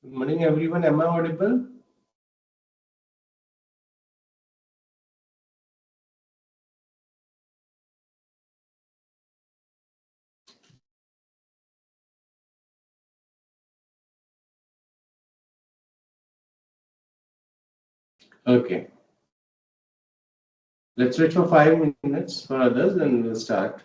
Good morning, everyone. Am I audible? Okay. Let's wait for 5 minutes for others, then we'll start.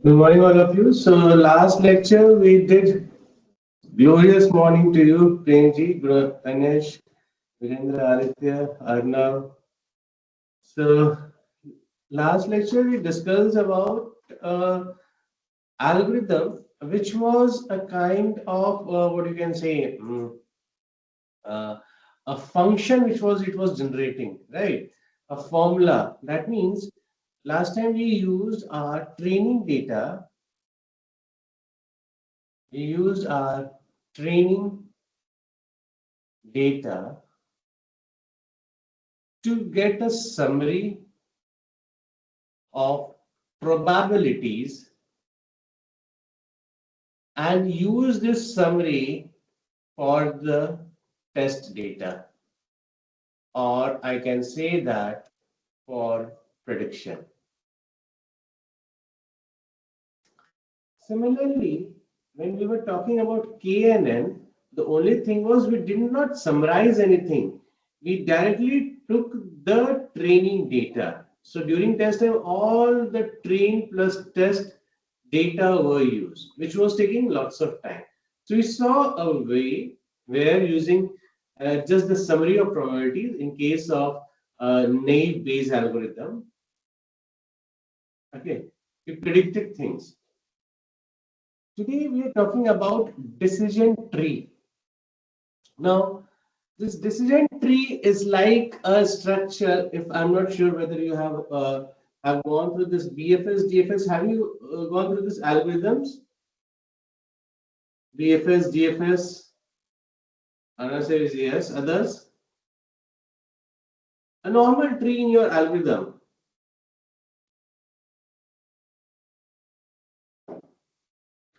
Good morning, all of you. So, last lecture we did glorious morning to you, Premji, Ganesh, Virendra, Aditya, Arnav. So, last lecture we discussed about algorithm, which was a kind of what you can say, uh, a function which was it was generating, right? A formula. That means last time we used our training data. We used our training data to get a summary of probabilities and use this summary for the test data, or I can say that for prediction. Similarly, when we were talking about KNN, the only thing was we did not summarize anything. We directly took the training data. So during test time, all the train plus test data were used, which was taking lots of time. So we saw a way where using just the summary of probabilities in case of naive Bayes algorithm, okay, we predicted things. Today we are talking about decision tree. Now, this decision tree is like a structure. If I'm not sure whether you have gone through this BFS, DFS, have you gone through this algorithms? BFS, DFS, answer is yes. Others, a normal tree in your algorithm.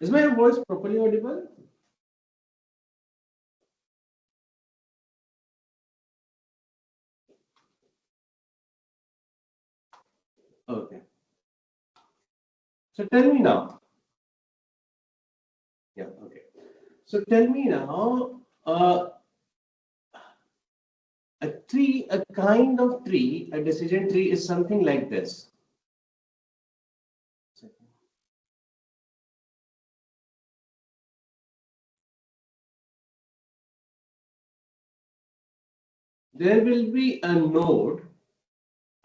Is my voice properly audible? Okay. So tell me now. Yeah. Okay. So tell me now. A tree, a kind of tree, a decision tree is something like this. There will be a node,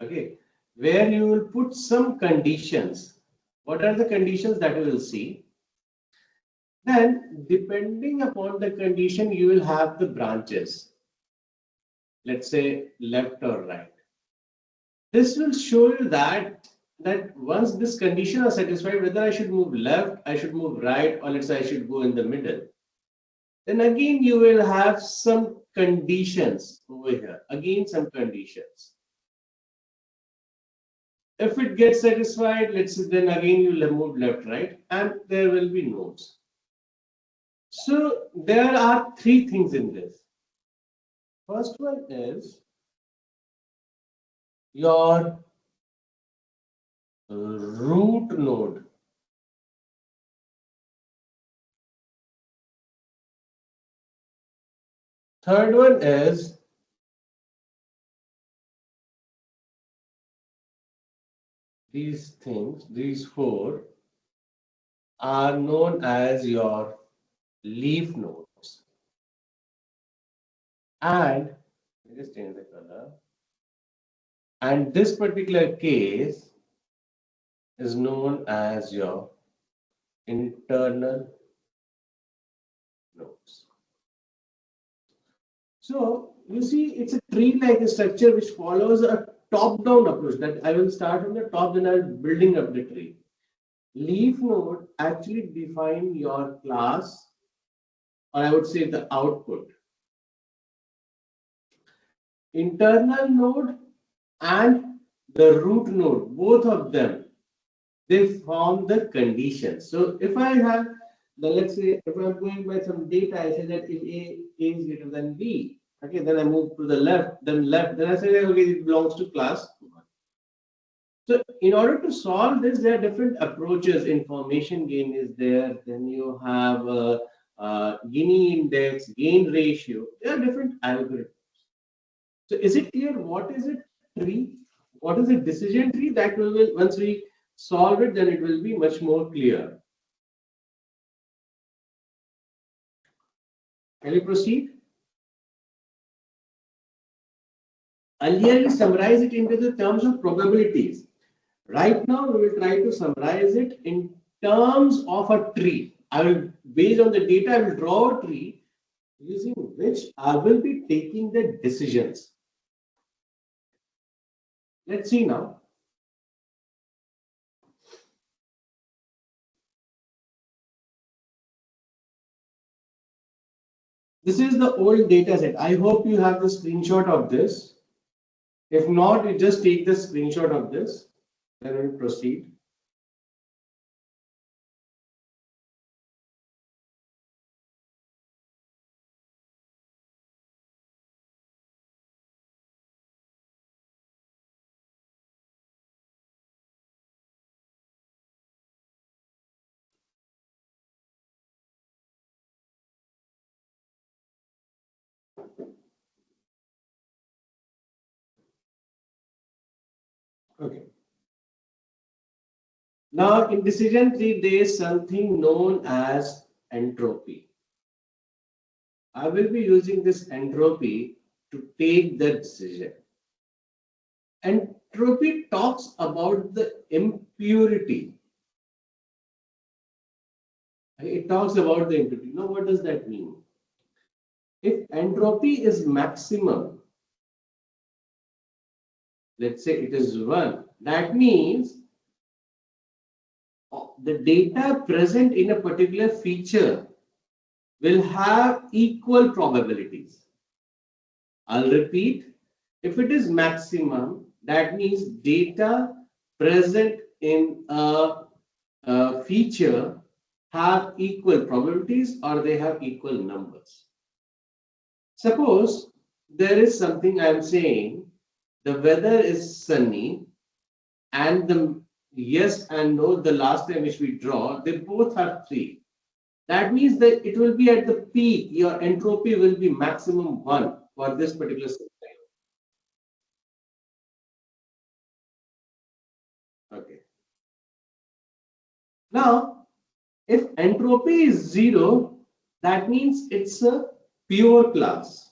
okay, where you will put some conditions. What are the conditions that you will see? Then, depending upon the condition, you will have the branches. Let's say left or right. This will show you that once this condition is satisfied, whether I should move left, I should move right, or let's say I should go in the middle. Then again, you will have some conditions over here. Again, some conditions. If it gets satisfied, let's say then again you will move left, right, and there will be nodes. So there are three things in this. First one is your root node. Third one is these things, these four are known as your leaf nodes. And let me just change the color. And this particular case is known as your internal nodes. So you see, it's a tree-like structure which follows a top-down approach. That I will start from the top, then I will building up the tree. Leaf node actually define your class, or I would say the output. Internal node and the root node, both of them, they form the conditions. So if I have let's say if I'm going by some data, I say that if A is greater than B, okay, then I move to the left, then I say that okay, it belongs to class 1. So in order to solve this, there are different approaches. Information gain is there, then you have Gini index, gain ratio. There are different algorithms. So is it clear what is it tree? What is a decision tree? That will once we solve it, then it will be much more clear. Can you proceed? Earlier, we summarize it into the terms of probabilities. Right now, we will try to summarize it in terms of a tree. I will, based on the data, I will draw a tree using which I will be taking the decisions. Let's see now. This is the old data set. I hope you have the screenshot of this. If not, you just take the screenshot of this. Then we'll proceed. Okay. Now, in decision tree, there is something known as entropy. I will be using this entropy to take the decision. Entropy talks about the impurity. It talks about the impurity. Now, what does that mean? If entropy is maximum, let's say it is 1, that means the data present in a particular feature will have equal probabilities. I'll repeat, if it is maximum, that means data present in a feature have equal probabilities or they have equal numbers. Suppose there is something I am saying, the weather is sunny and the yes and no, the last time which we draw, they both have 3. That means that it will be at the peak, your entropy will be maximum 1 for this particular scenario. Okay. Now, if entropy is 0, that means it's a pure class.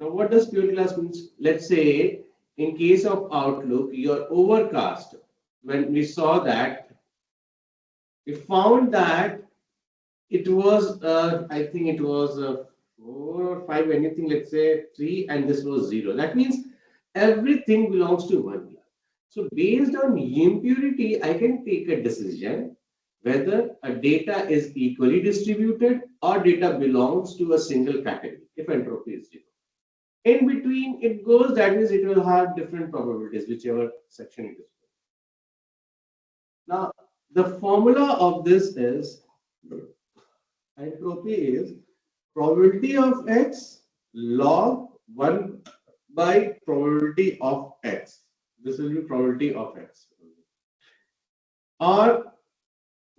Now, what does pure class means? Let's say in case of Outlook, your overcast, when we saw that We found that it was, I think it was 4 or 5, anything, let's say 3, and this was 0. That means everything belongs to one class. So based on impurity, I can take a decision whether a data is equally distributed or data belongs to a single category if entropy is 0. In between it goes, that means it will have different probabilities, whichever section it is. Now, the formula of this is entropy is probability of x log 1 by probability of x. This will be probability of x. Or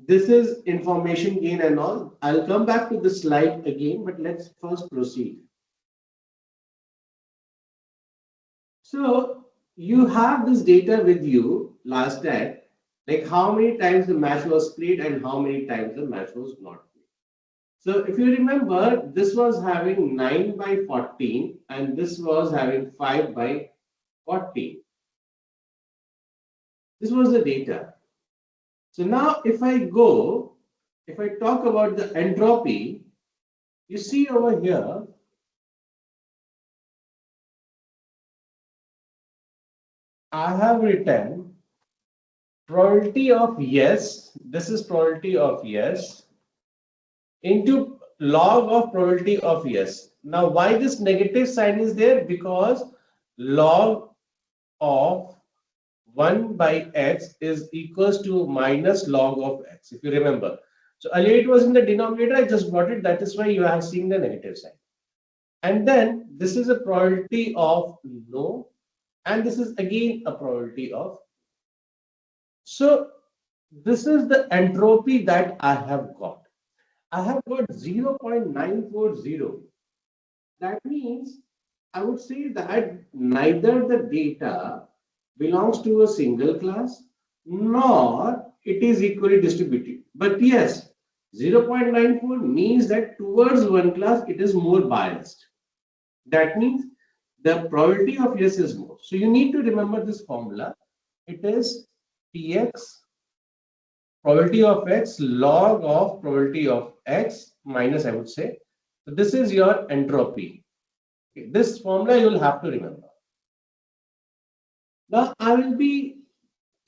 this is information gain and all. I'll come back to this slide again, but let's first proceed. So you have this data with you last time, like how many times the match was played and how many times the match was not played. So if you remember, this was having 9 by 14 and this was having 5 by 14. This was the data. So now if I talk about the entropy, you see over here, I have written probability of yes, this is probability of yes, into log of probability of yes. Now, why this negative sign is there? Because log of 1 by x is equals to minus log of x, if you remember. So earlier it was in the denominator, I just brought it, that is why you have seen the negative sign. And then this is a probability of no, and this is again a probability of. So this is the entropy that I have got. I have got 0.940. That means I would say that neither the data belongs to a single class nor it is equally distributed. But yes, 0.94 means that towards one class it is more biased. That means the probability of yes is more. So you need to remember this formula. It is Px probability of x log of probability of x minus, I would say. So this is your entropy. Okay, this formula you will have to remember. Now I will be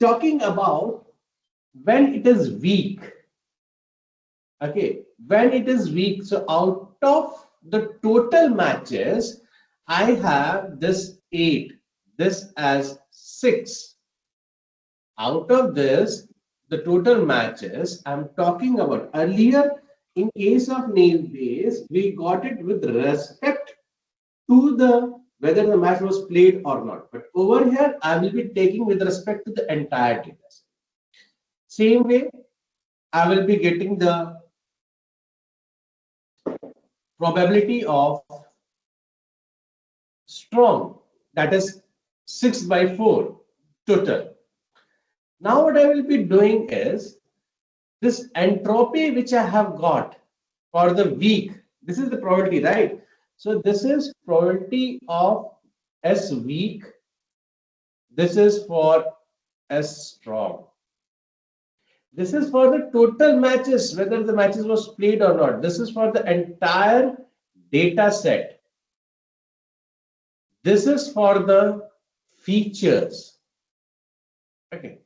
talking about when it is weak. Okay, when it is weak. So out of the total matches, I have this 8, this as 6. Out of this, the total matches I'm talking about earlier, in case of naive Bayes, we got it with respect to the whether the match was played or not. But over here, I will be taking with respect to the entire data set. Same way, I will be getting the probability of strong, that is 6 by 4 total. Now what I will be doing is this entropy which I have got for the weak, this is the probability, right? So this is probability of S weak, this is for S strong. This is for the total matches, whether the matches was played or not. This is for the entire data set. This is for the features. Okay.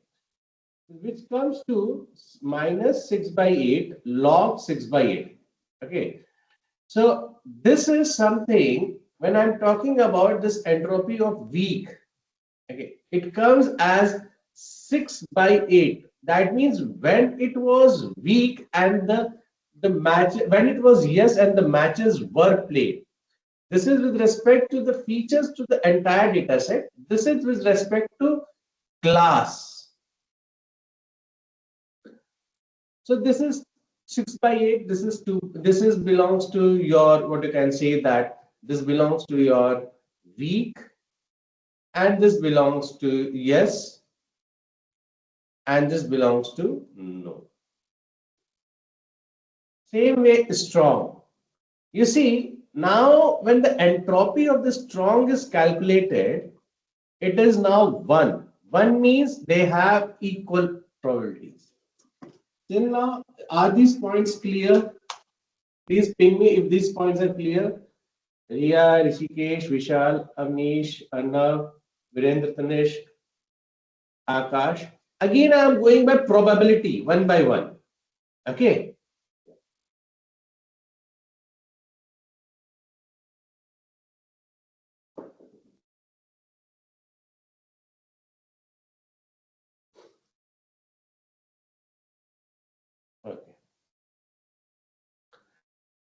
Which comes to minus 6 by 8 log 6 by 8. Okay. So this is something when I'm talking about this entropy of weak. Okay. It comes as 6 by 8. That means when it was weak and the match, when it was yes and the matches were played. This is with respect to the features to the entire data set. This is with respect to class. So this is 6 by 8. This is 2. This is belongs to your, what you can say that this belongs to your weak, and this belongs to yes, and this belongs to no. Same way strong. You see, now when the entropy of the strong is calculated, it is now 1. 1 means they have equal probabilities. Till now, are these points clear? Please ping me if these points are clear. Riya, Rishikesh, Vishal, Amish, Arnav, Virendra, Tanesh, Akash. Again, I am going by probability, one by one. Okay. Okay.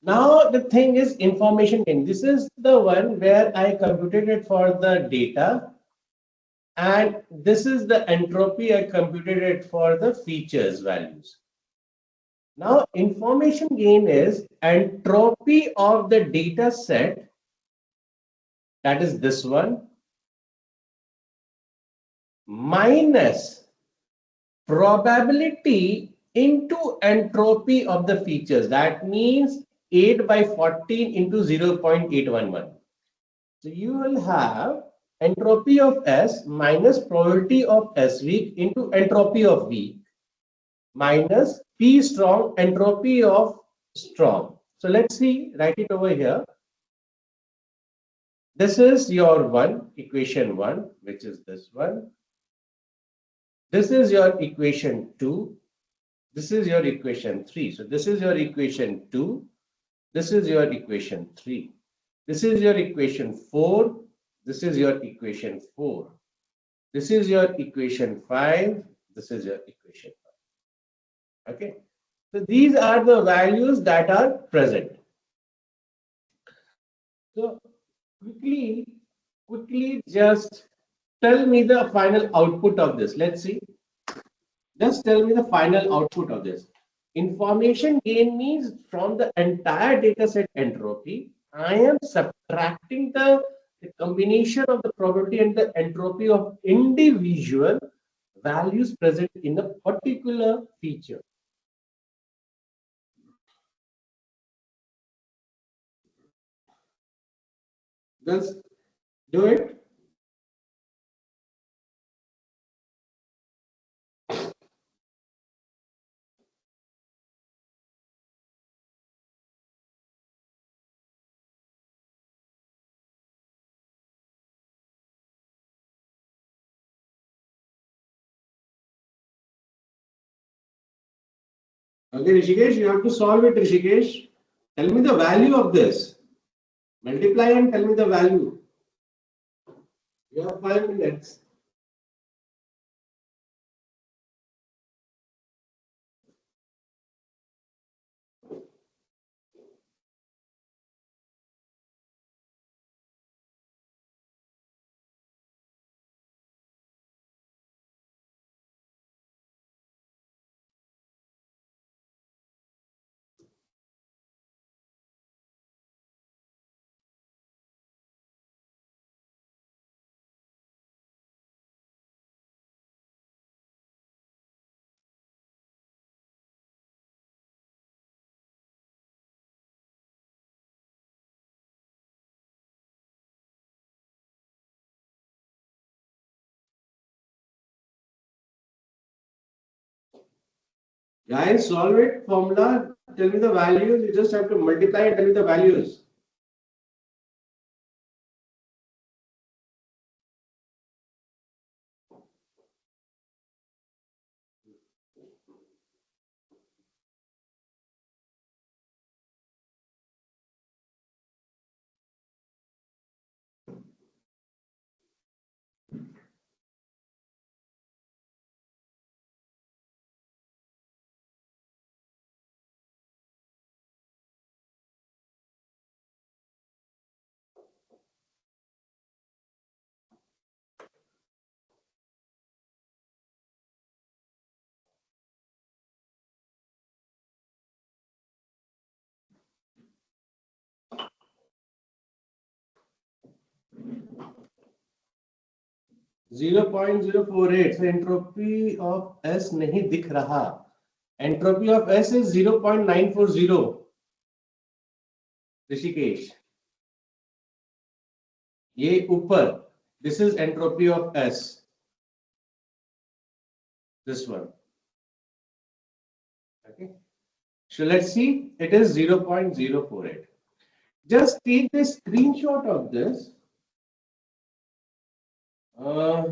Now the thing is information gain. This is the one where I computed it for the data, and this is the entropy I computed it for the features values. Now information gain is entropy of the data set, that is this one, minus probability into entropy of the features. That means 8 by 14 into 0.811. So you will have entropy of S minus probability of S weak into entropy of weak minus P strong entropy of strong. So let's see, write it over here. This is your one, equation 1, which is this one. This is your equation 2. This is your equation 3. So this is your equation 2. This is your equation 3. This is your equation 4. This is your equation 4. This is your equation 5. This is your equation 5. Okay. So these are the values that are present. So quickly just tell me the final output of this. Let's see. Just tell me the final output of this. Information gain means from the entire data set entropy, I am subtracting the combination of the probability and the entropy of individual values present in a particular feature. Just do it. Okay, Rishikesh, you have to solve it, Rishikesh. Tell me the value of this. Multiply and tell me the value. You have 5 minutes. Guys, solve it. Formula. Tell me the values. You just have to multiply and tell me the values. 0.048. So entropy of S नहीं दिख रहा. Entropy of S is 0.940. Rishikesh. ये ऊपर. This is entropy of S. This one. Okay. So let's see, it is 0.048. Just take the screenshot of this. Uh,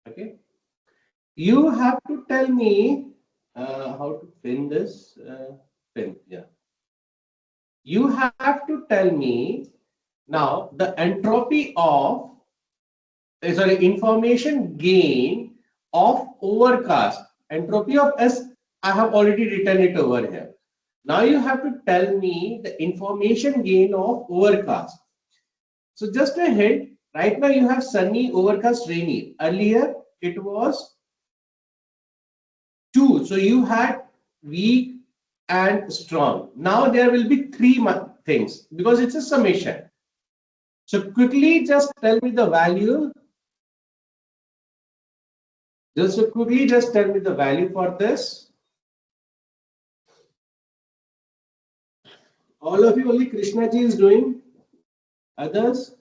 okay. You have to tell me how to pin this. Pin, yeah. You have to tell me now the entropy of, sorry, information gain of overcast. Entropy of S, I have already written it over here. Now you have to tell me the information gain of overcast. So just a hint, right now you have sunny, overcast, rainy. Earlier it was two. So you had weak and strong. Now there will be three things because it's a summation. So quickly just tell me the value. Just tell me the value for this. All of you, only Krishna ji is doing. Others?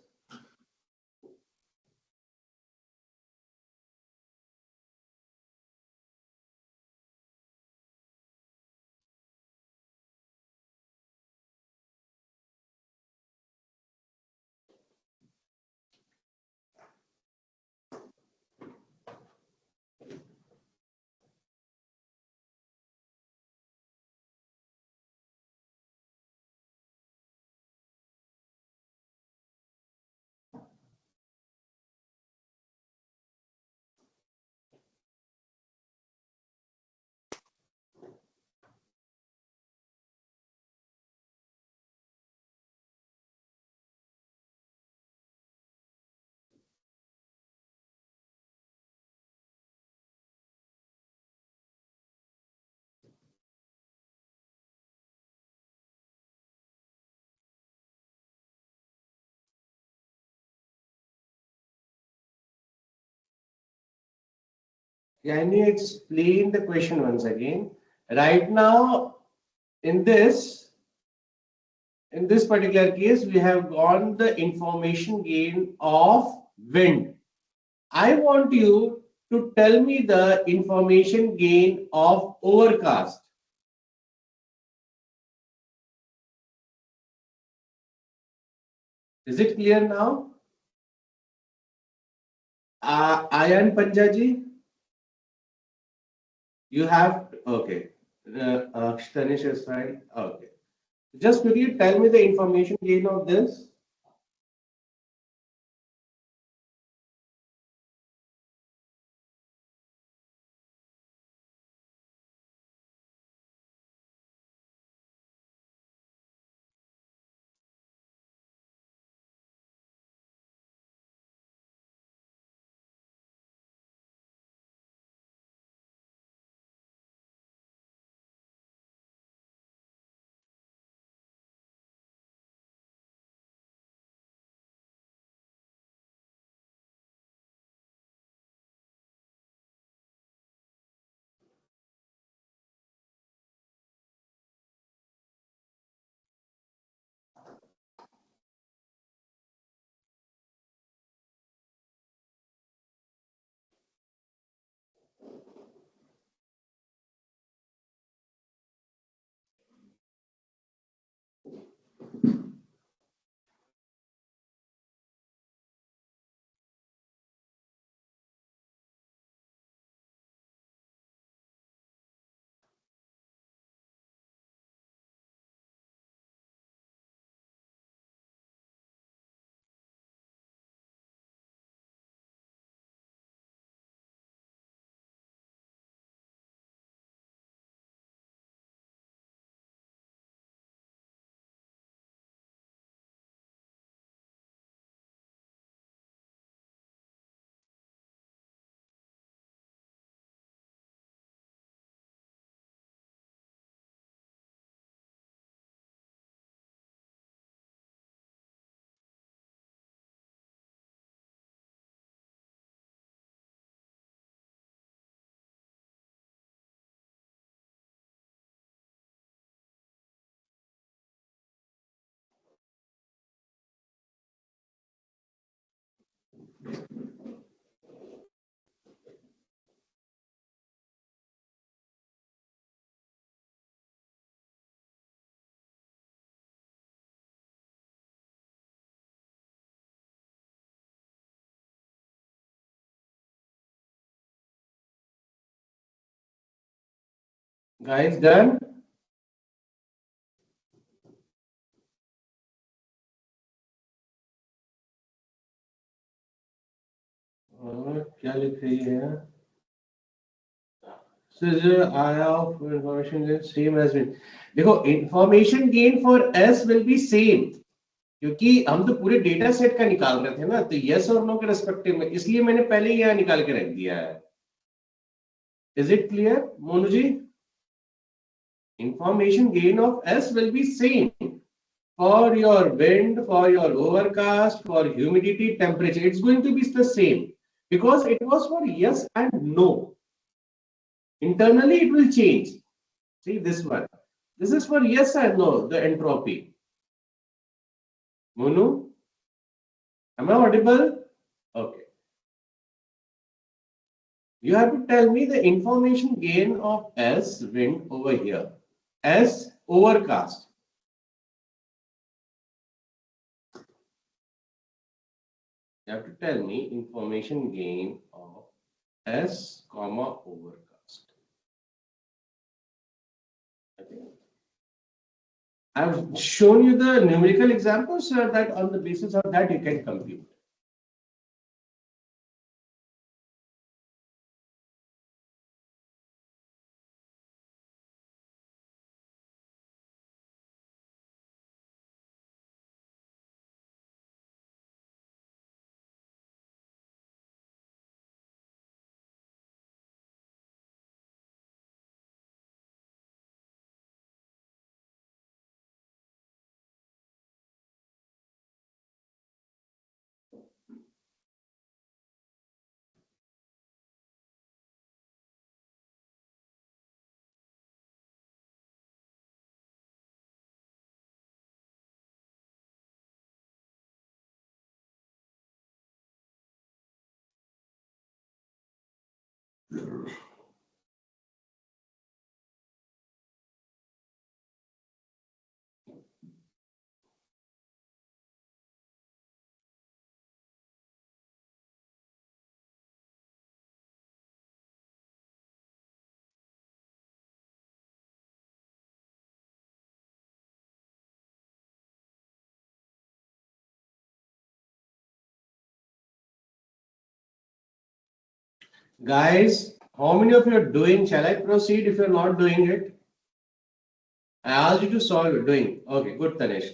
Can you explain the question once again? Right now, in this particular case, we have got the information gain of wind. I want you to tell me the information gain of overcast. Is it clear now? Ayan Panjaji, you have, okay. Stanish is fine. Okay. Just could you tell me the information gain of this? Guys, done? क्या लिख रही है? Says I of information is same as with. देखो information gain for S will be same, क्योंकि हम तो पूरे data set का निकाल रहे थे ना, तो यस और नो के रेस्पेक्टिव में, इसलिए मैंने पहले ही यहाँ निकाल के रख दिया है. Is it clear Monu ji? Information gain of S will be same for your wind, for your overcast, for humidity, temperature. It's going to be the same because it was for yes and no. Internally, it will change. See this one. This is for yes and no, the entropy. Monu, am I audible? Okay. You have to tell me the information gain of S wind over here. S overcast. You have to tell me information gain of S comma overcast. Okay. I've shown you the numerical examples so that on the basis of that you can compute. Guys, how many of you are doing? Shall I proceed if you're not doing it? I asked you to solve it. Doing. Okay, good, Tanesh.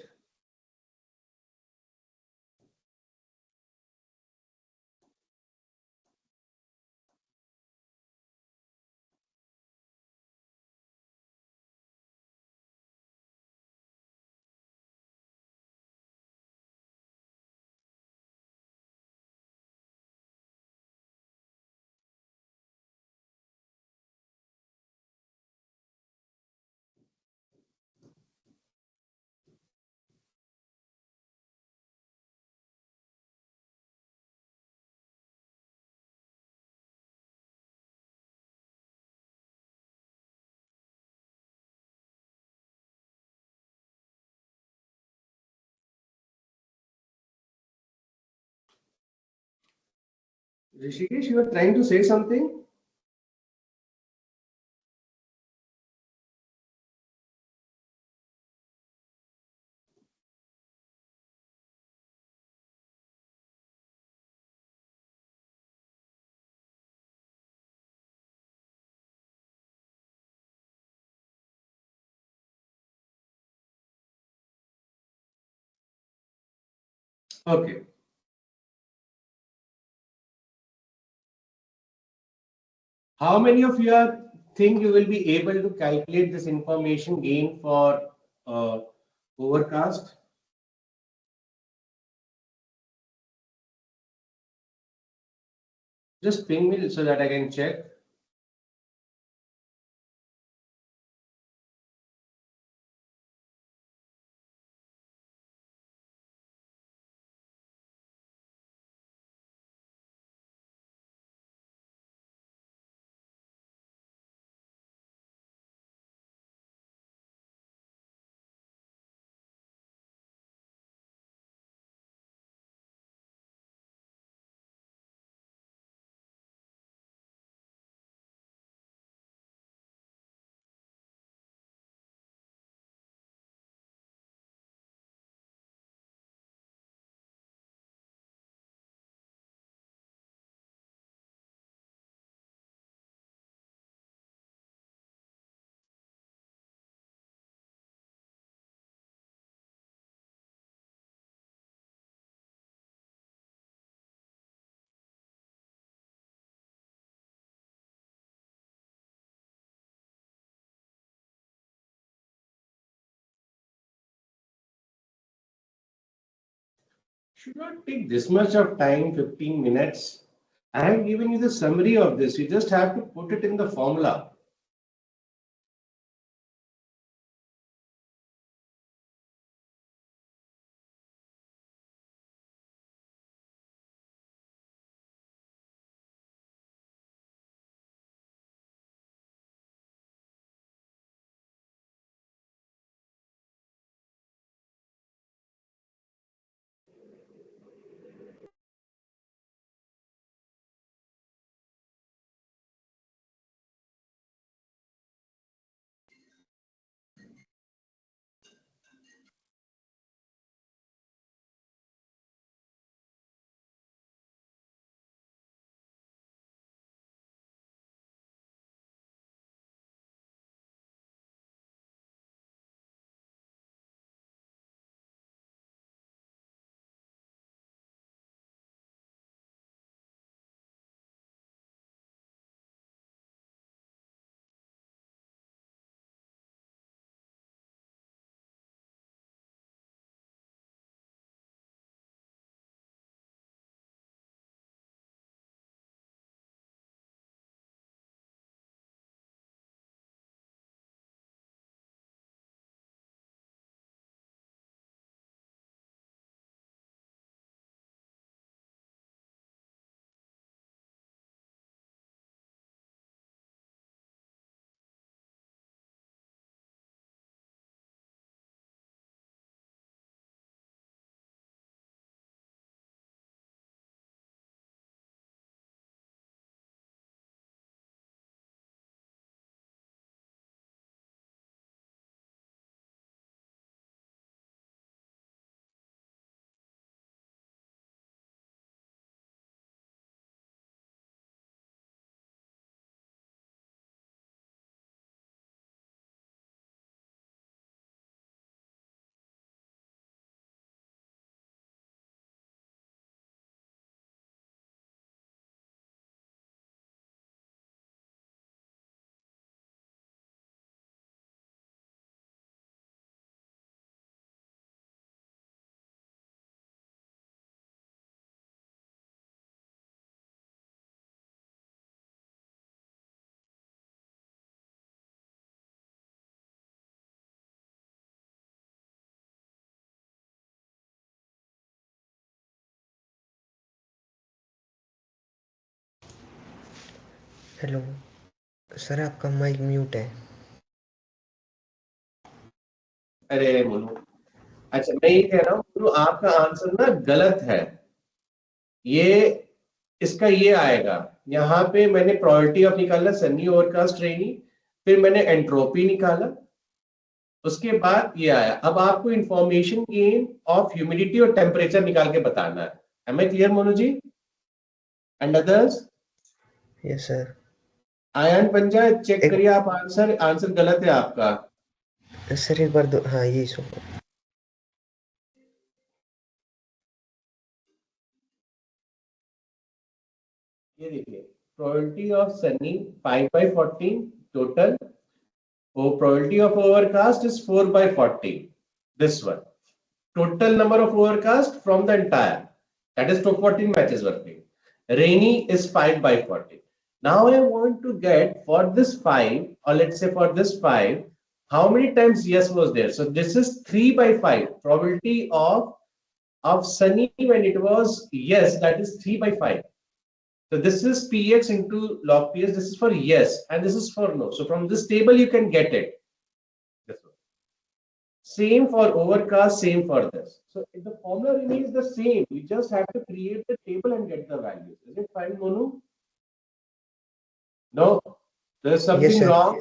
Rishikesh, you are trying to say something? Okay. How many of you are think you will be able to calculate this information gain for overcast? Just ping me so that I can check. should not take this much of time, 15 minutes. I have given you the summary of this. You just have to put it in the formula. Hello sir, आपका mic mute है। अरे मोनू, अच्छा मैं ये कह रहा हूँ मोनू, आपका आंसर ना गलत है। ये इसका ये आएगा। यहाँ पे मैंने प्रोबेबिलिटी ऑफ निकाला सनी ओवरकास्ट रेनी, फिर मैंने एंट्रोपी निकाला, उसके बाद ये आया। अब आपको इंफॉर्मेशन गेन ऑफ ह्यूमिडिटी और टेम्परेचर निकाल के बताना है। Am I clear Monu ji and others? Yes sir. आयन पंजा चेक एक करिए आप, आंसर आंसर गलत है आपका। सर एक बार दो, हाँ यही सुनो। ये देखिए, probability of Sunny 5/14 total, or probability of overcast is 4/40. This one. Total number of overcast from the entire. That is 214 matches working. Rainy is 5/40. Now I want to get for this 5, or let's say for this 5, how many times yes was there? So this is 3/5. Probability of sunny when it was yes, that is 3/5. So this is px into log ps. This is for yes, and this is for no. So from this table you can get it. This one. Same for overcast, same for this. So if the formula remains the same, you just have to create the table and get the values. Is it fine, Monu? No, there's yes something sir. wrong.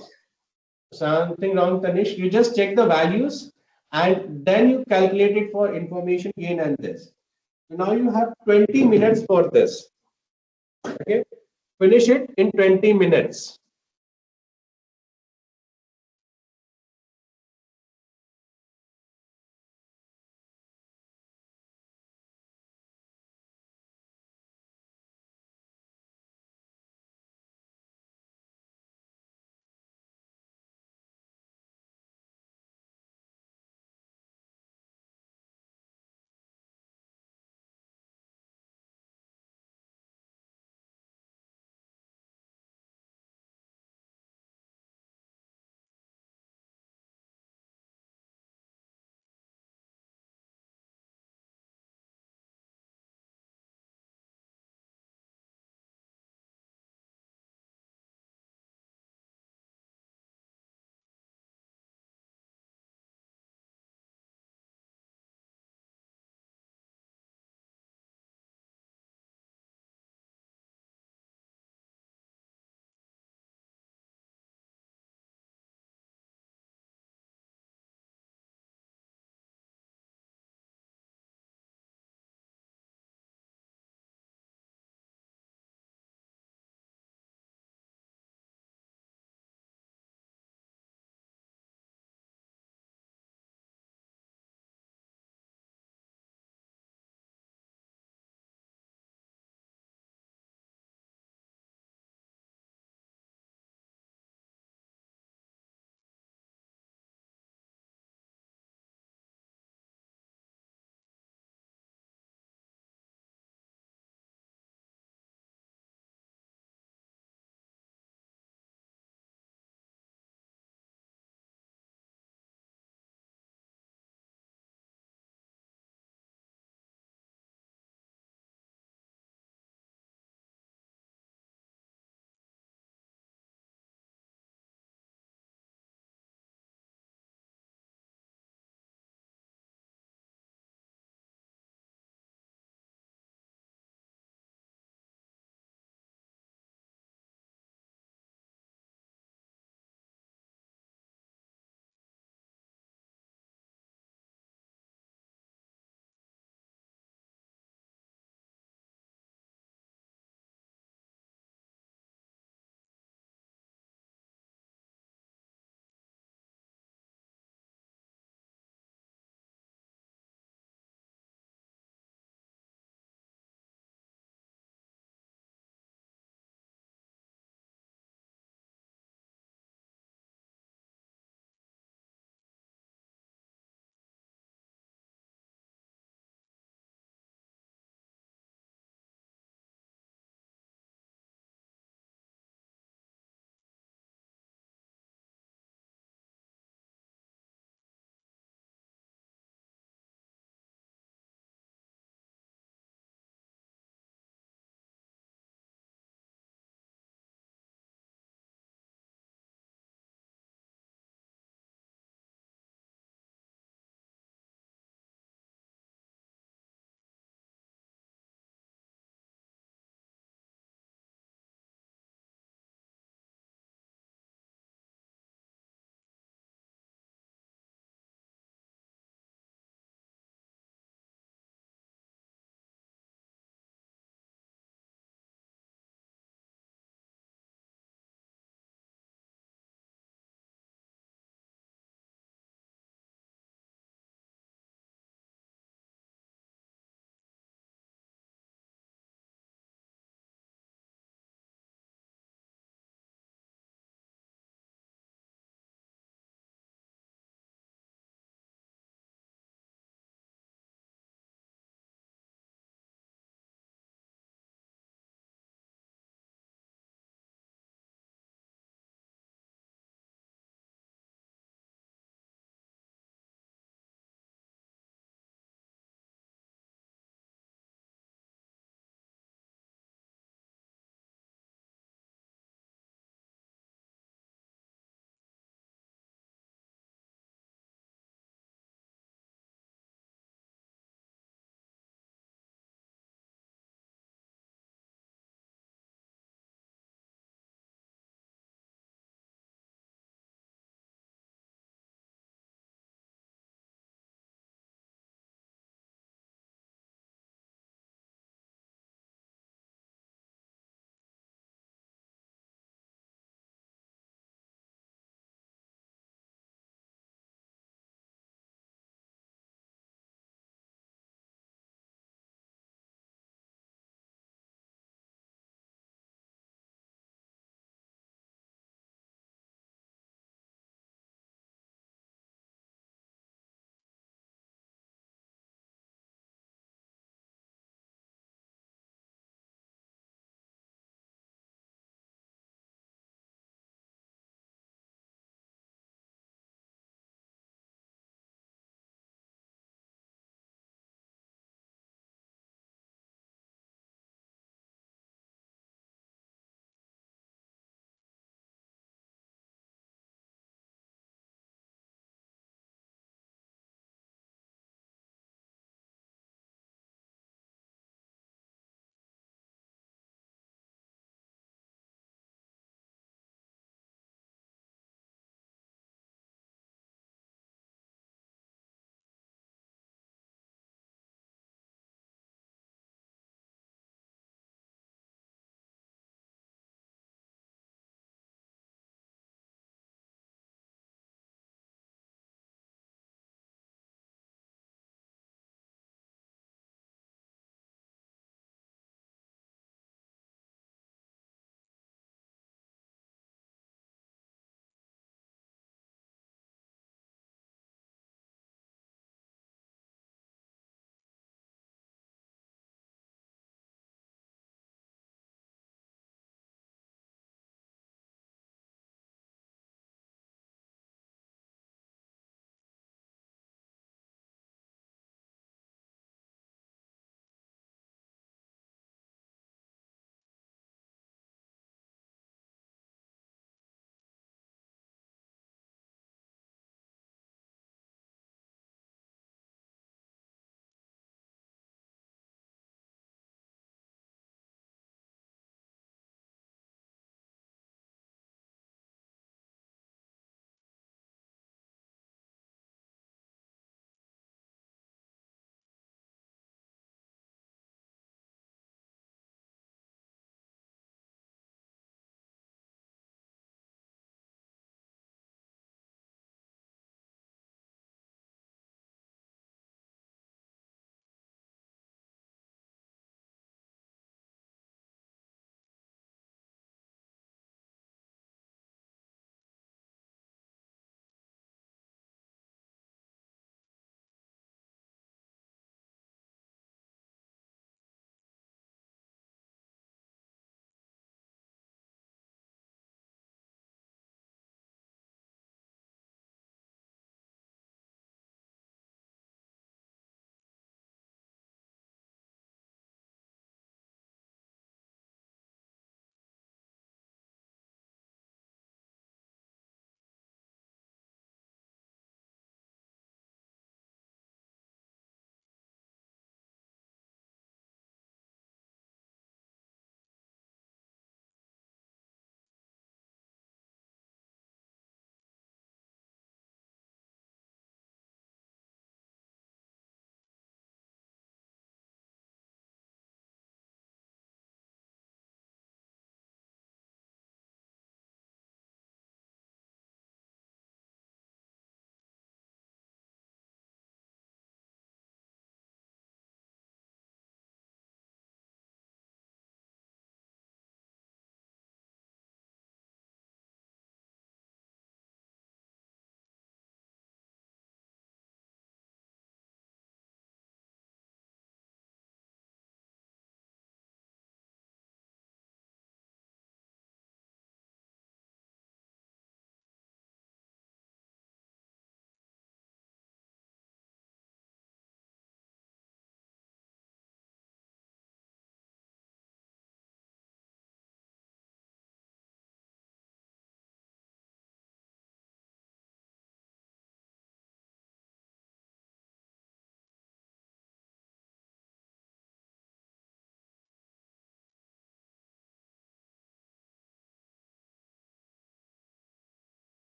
Something wrong, Tanish. You just check the values and then you calculate it for information gain and this. So now you have 20 minutes for this. Okay, finish it in 20 minutes.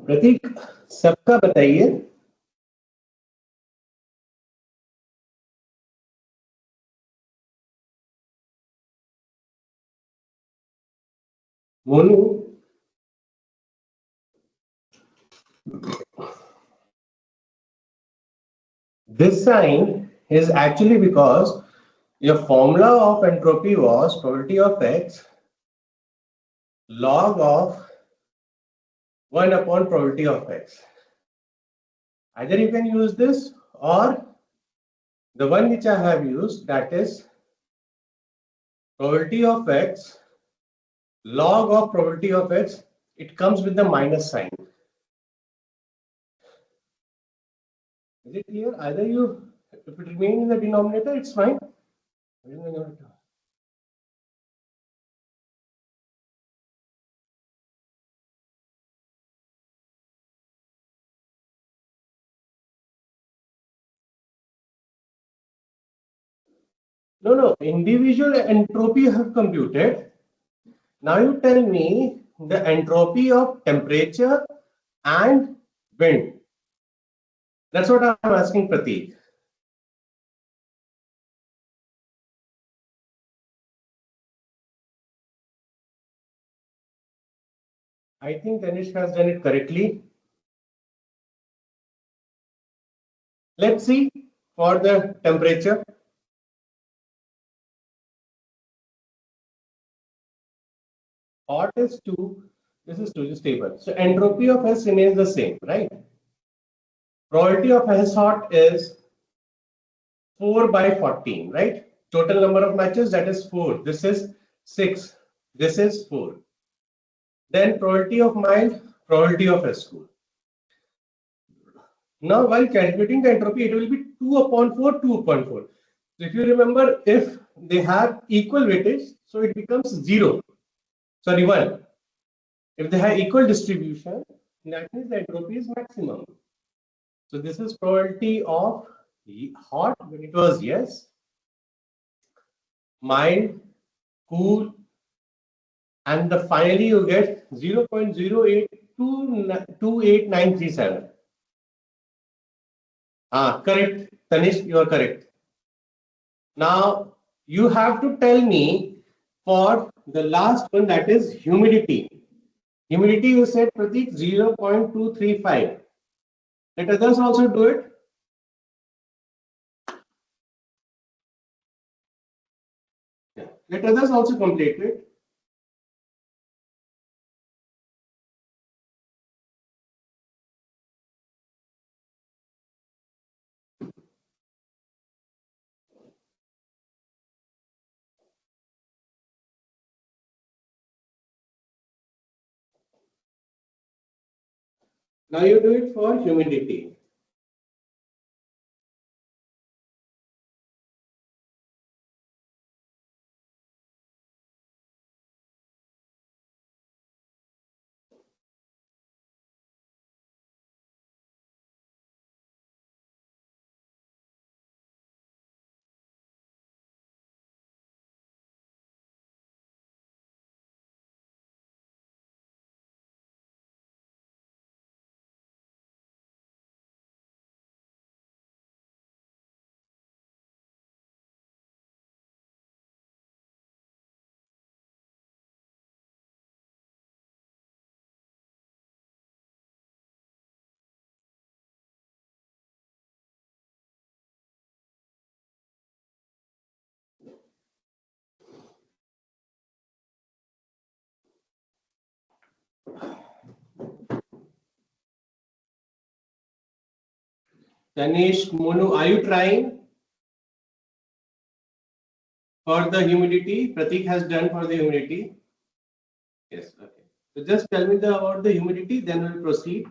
प्रतीक सबका बताइए। Monu, this sign is actually because your formula of entropy was probability of x log of 1 upon probability of x. Either you can use this or the one which I have used, that is probability of x log of probability of x. It comes with the minus sign. Is it clear? Either you, if it remains in the denominator, it's fine. No, no, individual entropy I have computed. Now you tell me the entropy of temperature and wind. That's what I'm asking, Prateek. I think Ganesh has done it correctly. Let's see for the temperature. Hot is 2, this is 2, is stable. So entropy of S remains the same, right? Probability of S hot is 4 by 14, right? Total number of matches, that is 4. This is 6. This is 4. Then probability of mild, probability of S cool. Now, while calculating the entropy, it will be 2 upon 4, 2 upon 4. So if you remember, if they have equal weightage, so it becomes 0. Sorry, 1. If they have equal distribution, that means the entropy is maximum. So this is probability of hot when it was yes, mild, cool, and the finally you get 0.0828937. Correct, Tanish, you are correct. Now you have to tell me for the last one, that is humidity. Humidity you said, Pratik, 0.235. Let others also do it. Yeah. Let others also complete it. Now you do it for humidity. Danish, Monu, are you trying for the humidity? Pratik has done for the humidity. Yes, okay. So just tell me about the humidity, then we'll proceed.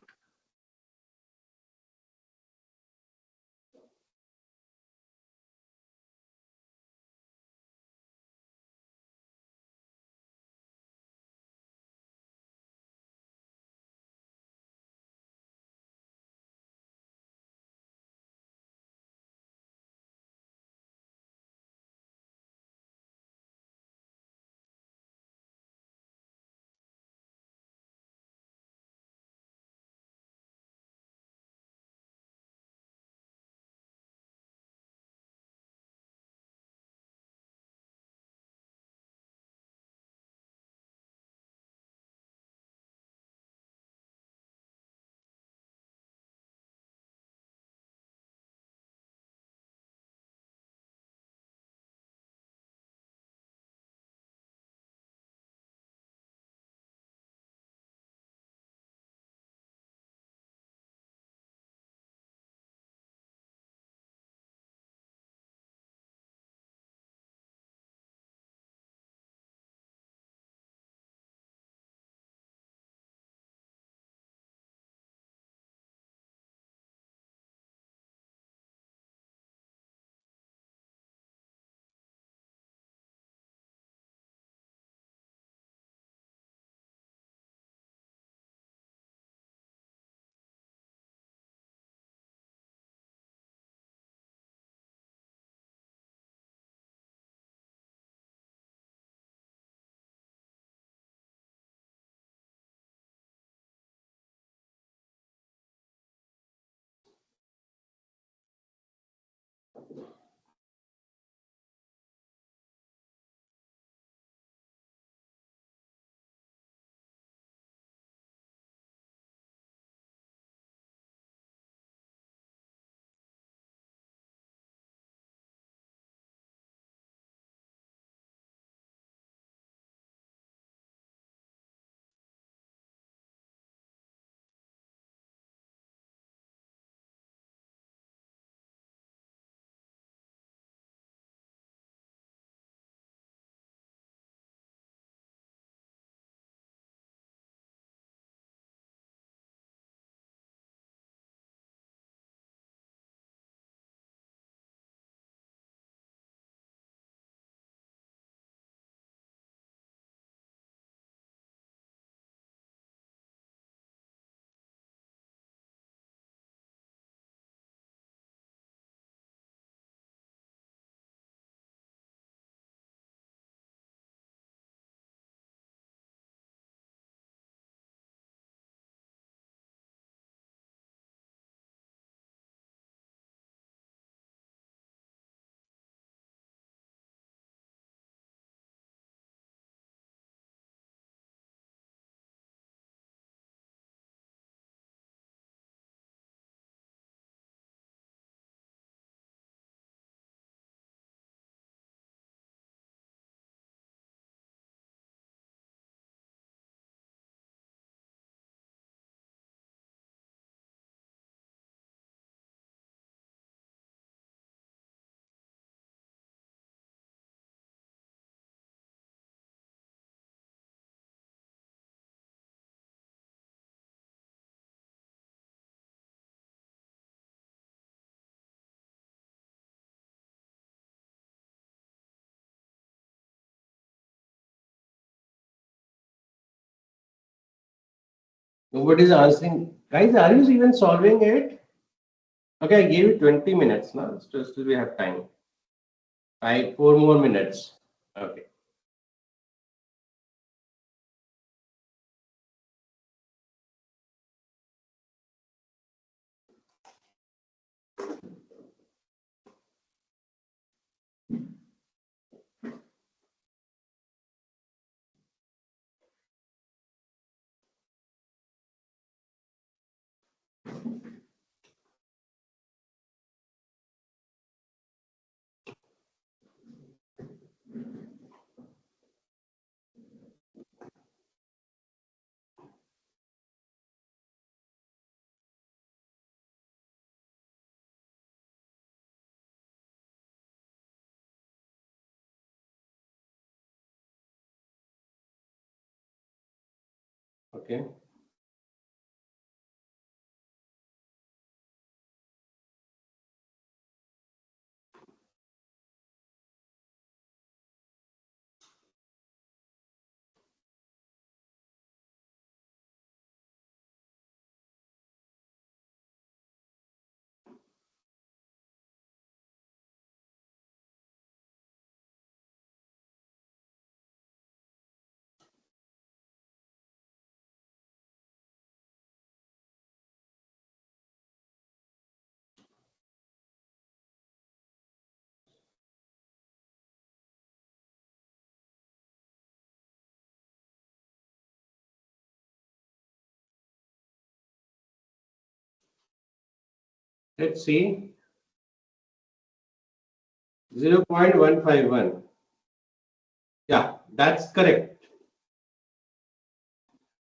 Nobody's answering. Guys, are you even solving it? Okay, I gave you 20 minutes now. Still we have time. 4 more minutes. Okay. Okay. Let's see. 0.151. Yeah, that's correct.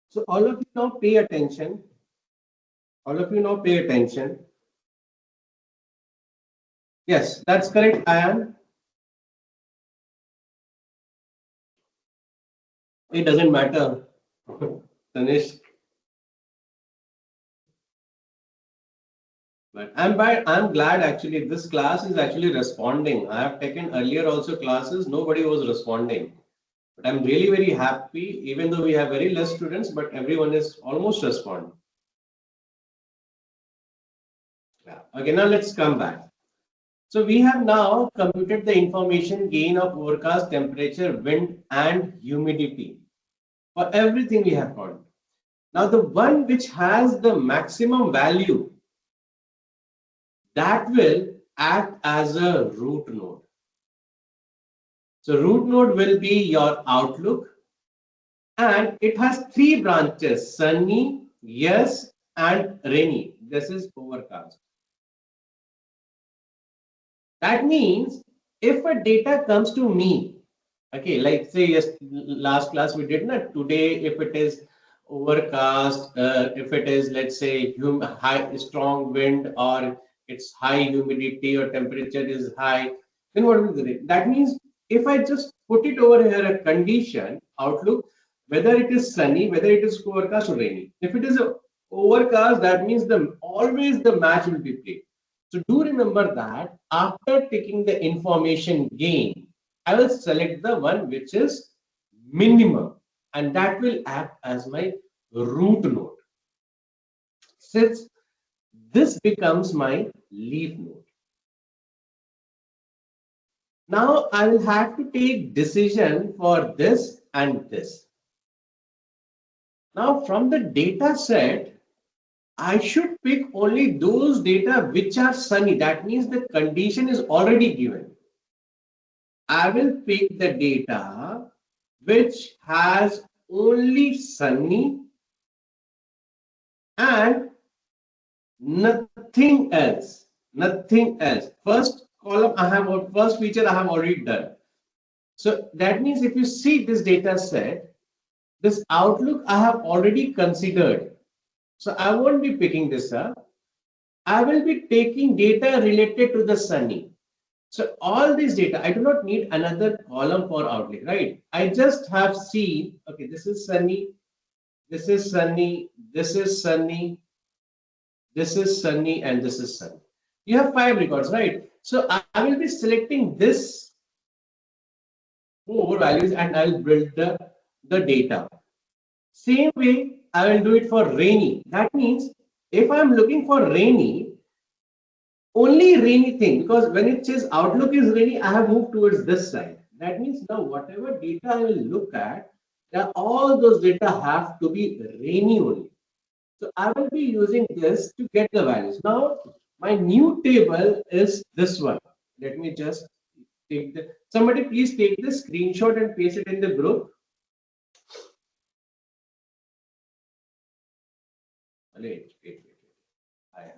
So all of you now pay attention. All of you now pay attention. Yes, that's correct. I am. It doesn't matter. Tanish. But I'm glad actually this class is actually responding. I have taken earlier also classes, nobody was responding. But I'm really very happy, even though we have very less students, but everyone is almost responding. Yeah. Okay, now let's come back. So we have now computed the information gain of overcast temperature, wind, and humidity for everything we have found. Now the one which has the maximum value that will act as a root node. So root node will be your outlook, and it has three branches: sunny, yes, and rainy. This is overcast. That means if a data comes to me, okay, like say yes, last class we did not today. If it is overcast, if it is let's say high strong wind or it's high humidity or temperature is high, then what will be that means if I just put it over here a condition outlook, whether it is sunny, whether it is overcast or rainy. If it is a overcast, that means the always the match will be played. So do remember that after taking the information gain, I will select the one which is minimum, and that will act as my root node. Since this becomes my leaf node. Now I will have to take decision for this and this. Now from the data set, I should pick only those data which are sunny. That means the condition is already given. I will pick the data which has only sunny and nothing else. Nothing else. First column I have, first feature I have already done. So that means if you see this data set, this outlook I have already considered. So I won't be picking this up. I will be taking data related to the sunny. So all this data, I do not need another column for outlook, right? I just have seen, okay, this is sunny, this is sunny, this is sunny, this is sunny, and this is sunny. You have 5 records, right? So I will be selecting this 4 values and I'll build the data. Same way, I will do it for rainy. That means if I'm looking for rainy, only rainy thing, because when it says outlook is rainy, I have moved towards this side. That means now whatever data I will look at, all those data have to be rainy only. So I will be using this to get the values. Now my new table is this one. Let me just take the, somebody please take the screenshot and paste it in the group. Wait. I have.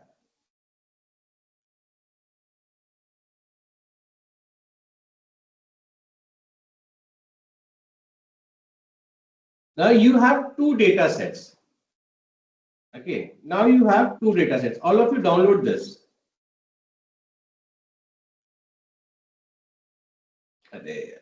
Now you have two data sets. Okay, now you have two data sets. All of you download this. There.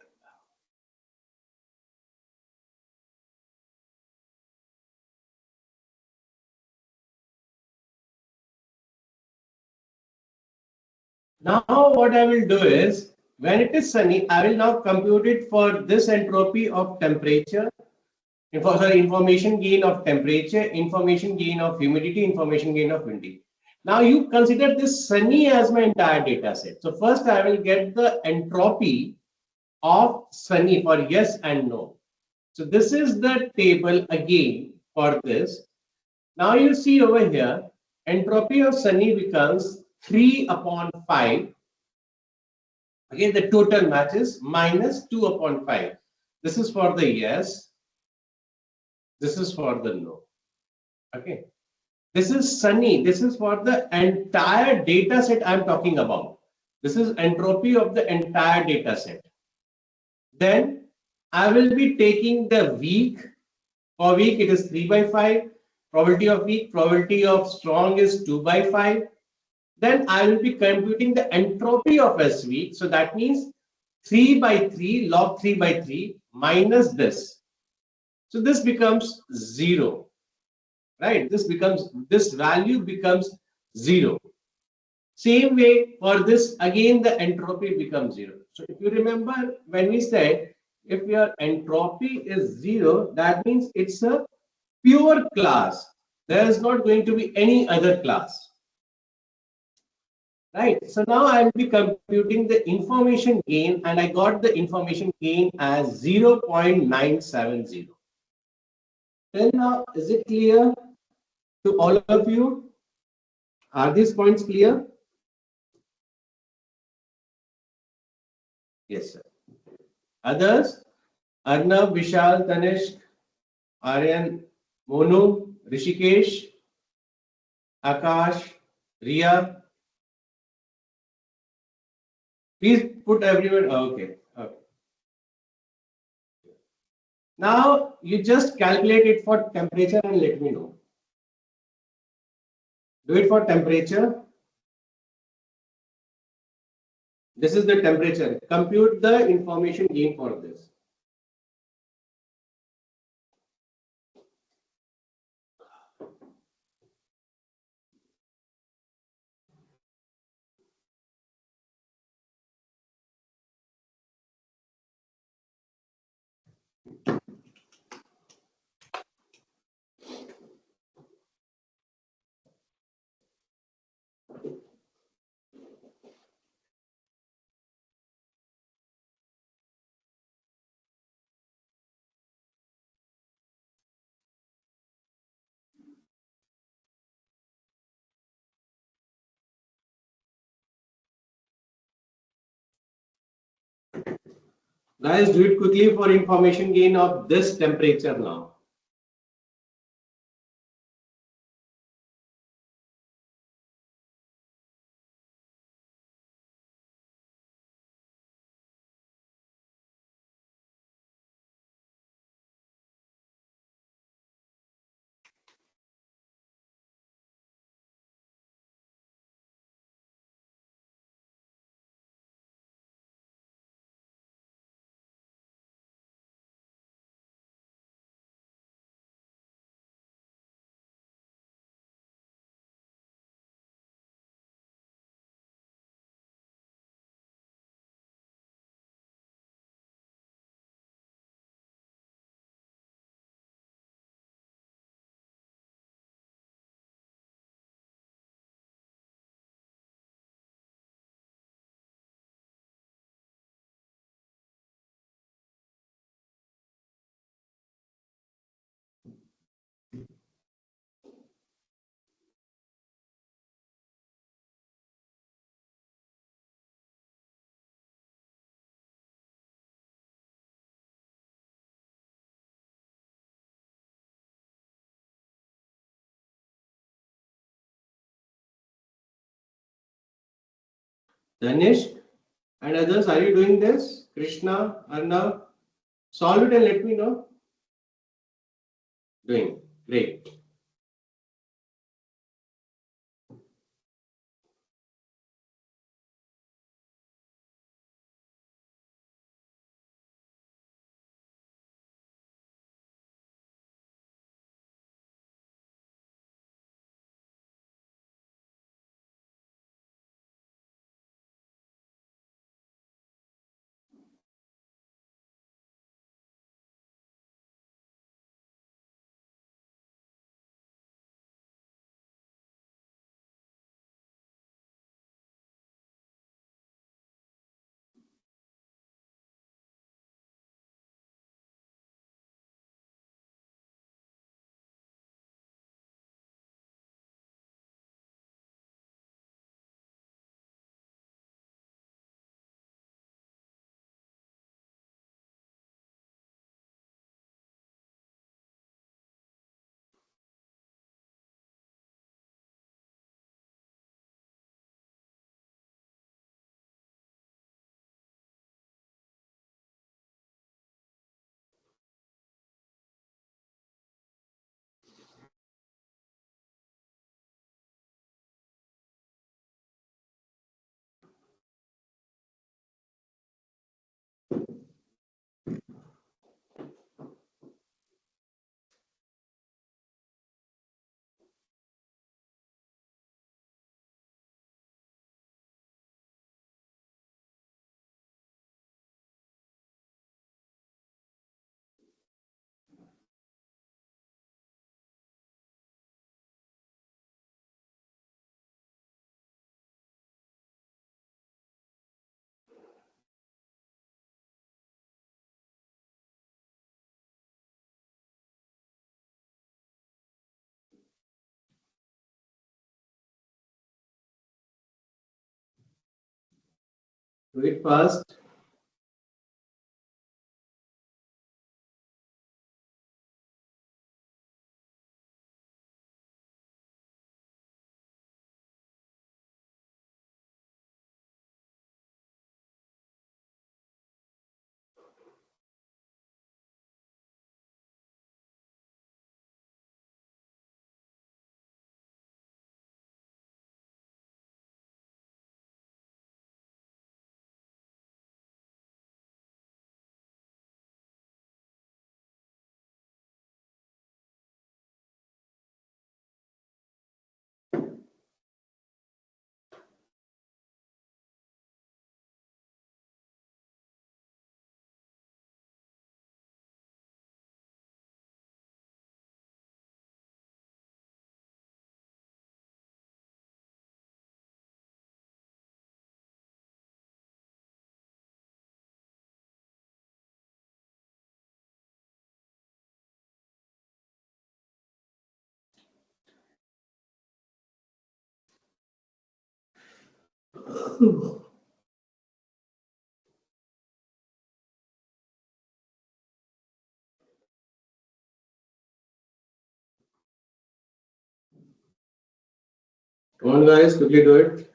Now what I will do is, when it is sunny, I will now compute it for this entropy of temperature, information gain of temperature, information gain of humidity, information gain of windy. Now you consider this sunny as my entire data set. So first I will get the entropy of sunny for yes and no. So this is the table again for this. Now you see over here, entropy of sunny becomes 3 upon 5. Again, the total matches minus 2 upon 5. This is for the yes. This is for the no. Okay. This is sunny. This is for the entire data set I'm talking about. This is entropy of the entire data set. Then I will be taking the weak. For weak, it is 3 by 5. Probability of weak, probability of strong is 2 by 5. Then I will be computing the entropy of S weak. So that means 3 by 3, log 3 by 3 minus this. So this becomes 0, right? This value becomes 0. Same way for this, again the entropy becomes 0. So if you remember when we said if your entropy is 0, that means it's a pure class. There is not going to be any other class. Right. So now I will be computing the information gain, and I got the information gain as 0.970. Till now, is it clear to all of you? Are these points clear? Yes, sir. Others? Arnav, Vishal, Tanishq, Aryan, Monu, Rishikesh, Akash, Ria. Please put everyone. Okay. Okay. Now you just calculate it for temperature and let me know. Do it for temperature. This is the temperature. Compute the information gain for this. Guys, do it quickly for information gain of this temperature now. Danish and others, are you doing this? Krishna, Arnav, solve it and let me know. Doing great. Do it fast. Come on, guys, quickly do it.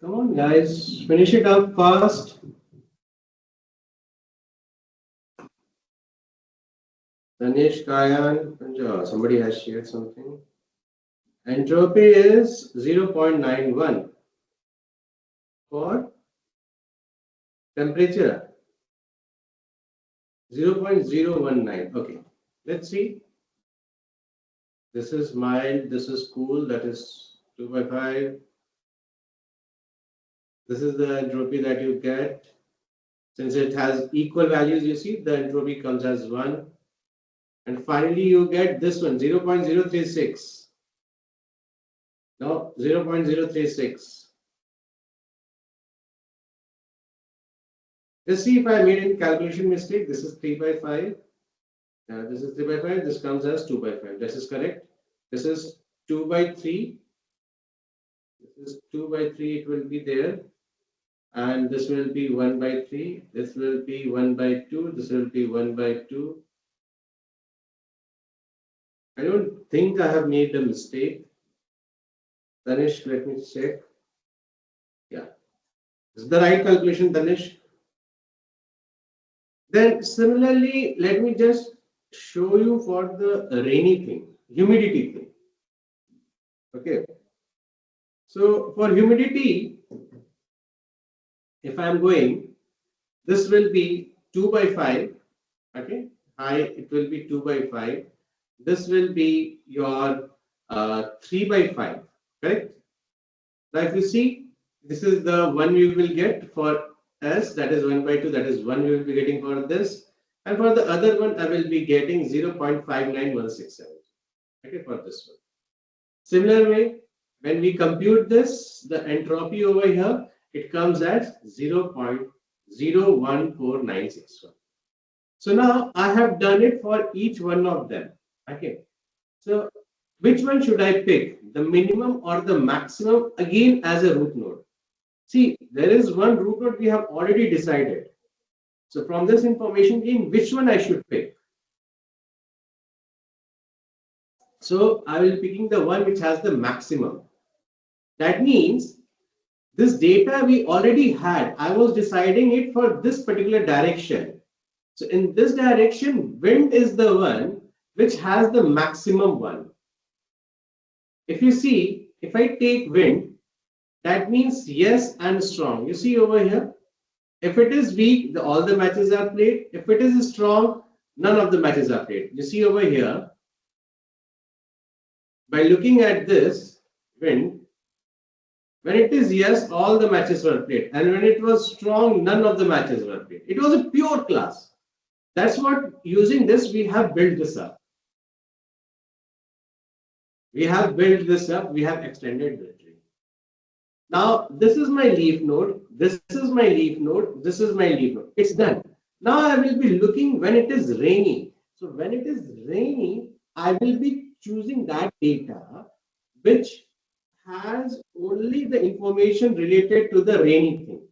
Come on, guys, finish it up fast. Danish, Kayan, Punjab. Somebody has shared something. Entropy is 0.91 for temperature 0.019. Okay, let's see. This is mild, this is cool, that is 2 by 5. This is the entropy that you get. Since it has equal values, you see the entropy comes as 1. And finally, you get this one 0.036. No, 0.036. Let's see if I made any calculation mistake. This is 3 by 5. This is 3 by 5. This comes as 2 by 5. This is correct. This is 2 by 3. This is 2 by 3. It will be there. And this will be 1 by 3. This will be 1 by 2. This will be 1 by 2. I don't think I have made a mistake. Danish, let me check. Yeah. Is the right calculation, Danish? Then similarly, let me just show you for the rainy thing, humidity thing. Okay. So for humidity, if I am going, this will be 2 by 5. Okay. High, it will be 2 by 5. This will be your 3 by 5. Correct? Now, if you see, this is the one we will get for S, that is 1 by 2, that is 1 we will be getting for this. And for the other one, I will be getting 0.59167. Okay, for this one. Similar way, when we compute this, the entropy over here, it comes at 0.014961. So now I have done it for each one of them. Okay. So which one should I pick? The minimum or the maximum, again as a root node? See, there is one root node we have already decided. So from this information gain, which one I should pick? So I will be picking the one which has the maximum. That means this data we already had. I was deciding it for this particular direction. So in this direction, wind is the one which has the maximum one. If you see, if I take wind, that means yes and strong. You see over here, if it is weak, all the matches are played. If it is strong, none of the matches are played. You see over here, by looking at this wind, when it is yes, all the matches were played. And when it was strong, none of the matches were played. It was a pure class. That's what, using this, we have built this up. We have built this up. We have extended the tree. Now, this is my leaf node. This is my leaf node. This is my leaf node. It's done. Now, I will be looking when it is rainy. So, when it is rainy, I will be choosing that data which has only the information related to the rainy thing.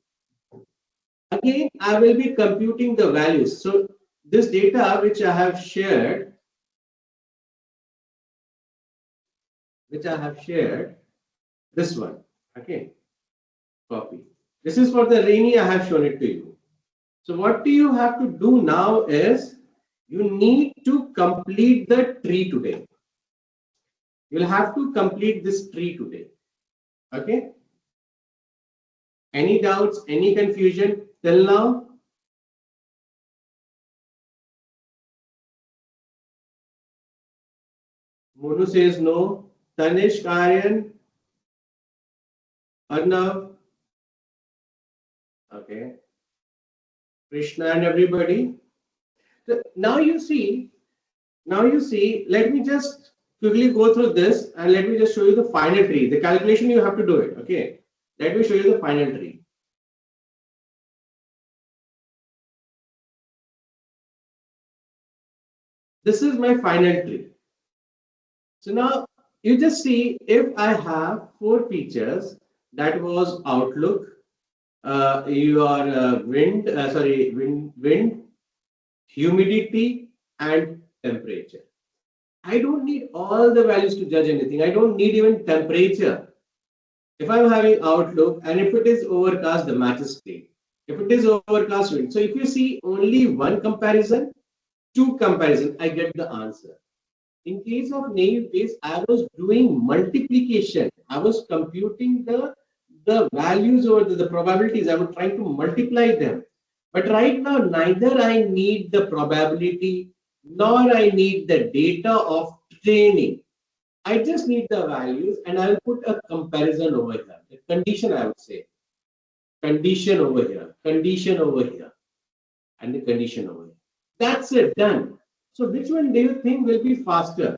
Again, I will be computing the values. So, this data which I have shared, this one, okay, copy. This is for the rainy, I have shown it to you. So what do you have to do now is, you need to complete the tree today. You'll have to complete this tree today, okay? Any doubts, any confusion till now? Monu says no. Tanish, Aryan, Arnav, okay, Krishna and everybody. So now you see, let me just quickly go through this and let me just show you the final tree. The calculation you have to do it, okay? Let me show you the final tree. This is my final tree. So now you just see, if I have 4 features, that was outlook, your wind, humidity, and temperature. I don't need all the values to judge anything. I don't need even temperature. If I'm having outlook and if it is overcast, the match is played. If it is overcast, wind. So if you see only one comparison, 2 comparison, I get the answer. In case of naive base, I was doing multiplication. I was computing the values or the probabilities. I was trying to multiply them. But right now, neither I need the probability nor I need the data of training. I just need the values and I will put a comparison over here. The condition, I would say. condition over here, condition over here, and the condition over here. That's it, done. So which one do you think will be faster?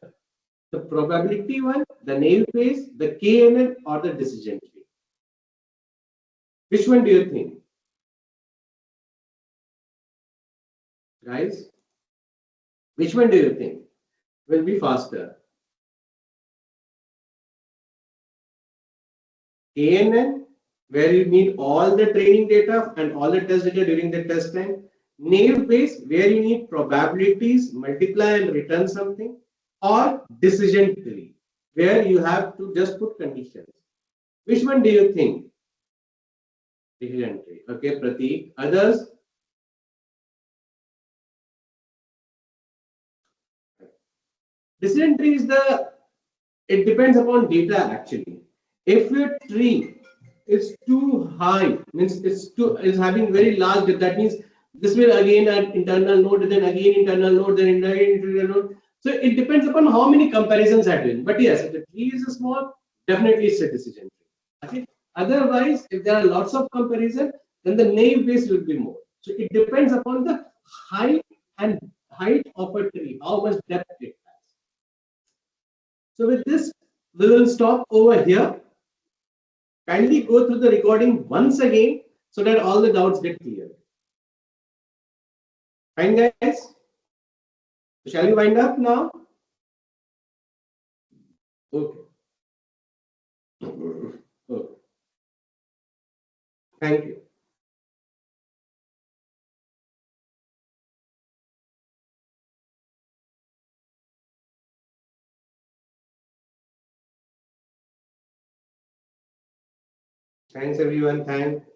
The probability one, the naive Bayes, the KNN, or the decision tree? Which one do you think? Guys, which one do you think will be faster? KNN, where you need all the training data and all the test data during the test time. Naive Bayes, where you need probabilities, multiply and return something. Or decision tree, where you have to just put conditions. Which one do you think? Decision tree. Okay, Prateek. Others? Decision tree is it depends upon data actually. If your tree is too high, means is having very large data, that means this will again an internal node, then again internal node, then again internal node. So it depends upon how many comparisons are doing. But yes, if the tree is small, definitely it's a decision tree. Okay. Otherwise, if there are lots of comparison, then the naive Bayes will be more. So it depends upon the height and height of a tree, how much depth it has. So with this, we will stop over here. Kindly go through the recording once again so that all the doubts get cleared. Fine, guys? Shall we wind up now? Okay. Okay. Thank you. Thanks, everyone. Thanks.